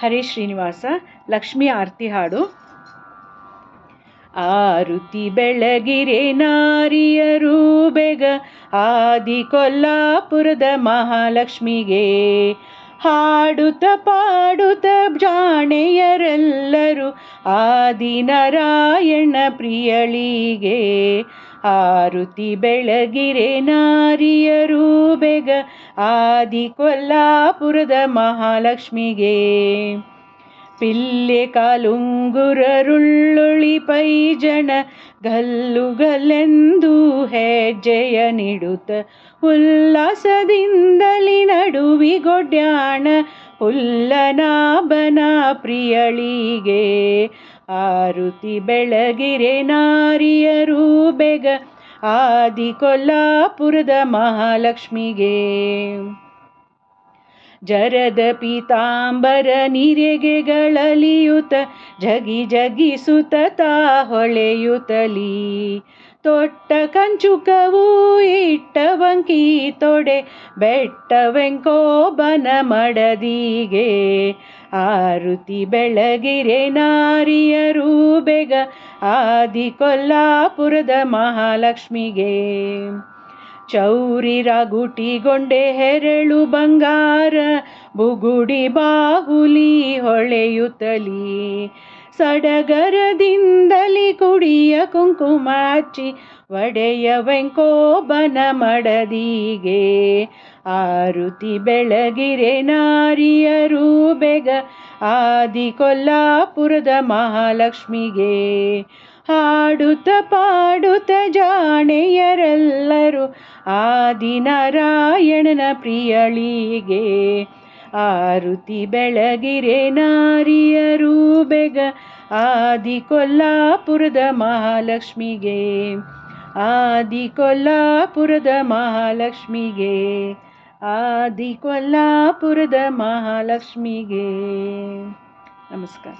ಹರೇ ಶ್ರೀನಿವಾಸ. ಲಕ್ಷ್ಮೀ ಆರತಿ ಹಾಡು. ಆರುತಿ ಬೆಳಗಿರೆ ನಾರಿಯರು ಬೇಗ ಆದಿ ಕೊಲ್ಲಾಪುರದ ಮಹಾಲಕ್ಷ್ಮಿಗೆ, ಹಾಡುತ್ತ ಪಾಡುತ್ತ ಜಾಣೆಯರೆಲ್ಲರೂ ಆದಿನಾರಾಯಣ ಪ್ರಿಯಳಿಗೆ. ಆರುತಿ ಬೆಳಗಿರೆ ನಾರಿಯರು ಬೇಗ ಆದಿ ಕೊಲ್ಲಾಪುರದ ಮಹಾಲಕ್ಷ್ಮಿಗೆ, ಪಿಲ್ಲೆ ಕಾಲುಂಗುರರುಳ್ಳುಳಿ ಪೈಜಣ ಗಲ್ಲುಗಲ್ಲೆಂದು ಹೆಜ್ಜೆಯ ನೀಡುತ್ತ ಉಲ್ಲಾಸದಿಂದಲಿ ನಡುವಿಗೊಡ್ಯಾಣ ಹುಲ್ಲನಾಭನ ಪ್ರಿಯಳಿಗೆ. ಆರುತಿ ಬೆಳಗಿರೆ ನಾರಿಯರು ಬೇಗ ಆದಿ ಕೊಲ್ಲಾಪುರದ ಮಹಾಲಕ್ಷ್ಮಿಗೆ, ಜರದ ಪೀತಾಂಬರ ನಿರೆಗೆಗಳಲಿಯುತ ಜಗಿ ಜಗಿಸುತ್ತ ತಾ ಹೊಳೆಯುತ್ತಲೀ, ತೊಟ್ಟ ಕಂಚುಕವೂ ಇಟ್ಟ ವಂಕಿ ತೊಡೆ ಬೆಟ್ಟವೆಂಕೋಬನ ಮಡದಿಗೆ. ಆರುತಿ ಬೆಳಗಿರೆ ನಾರಿಯರು ಬೇಗ ಆದಿ ಕೊಲ್ಲಾಪುರದ ಮಹಾಲಕ್ಷ್ಮಿಗೆ, ಚೌರಿ ರಾಗುಟಿಗೊಂಡೆ ಹೆರಳು ಬಂಗಾರ ಬುಗುಡಿ ಬಾಹುಲಿ ಹೊಳೆಯುತ್ತಲೀ, ಸಡಗರದಿಂದಲಿ ಕುಡಿಯ ಕುಂಕುಮ ಹಚ್ಚಿ ಒಡೆಯ ವೆಂಕೋಬನ ಮಡದಿಗೆ. ಆರುತಿ ಬೆಳಗಿರೆ ನಾರಿಯರು ಬೇಗ ಆದಿ ಕೊಲ್ಲಾಪುರದ ಮಹಾಲಕ್ಷ್ಮಿಗೆ, ಹಾಡುತ್ತ ಪಾಡುತ್ತ ಜಾಣೆಯರೆಲ್ಲರೂ ಆದಿನಾರಾಯಣನ ಪ್ರಿಯಳಿಗೆ. ಆರುತಿ ಬೆಳಗಿರೆ ನಾರಿಯರು ಬೇಗ ಆದಿ ಕೊಲ್ಲಾಪುರದ ಮಹಾಲಕ್ಷ್ಮಿಗೆ, ಆದಿ ಕೊಲ್ಲಾಪುರದ ಮಹಾಲಕ್ಷ್ಮಿಗೆ, ಆದಿ ಕೊಲ್ಲಾಪುರದ ಮಹಾಲಕ್ಷ್ಮಿಗೆ. ನಮಸ್ಕಾರ.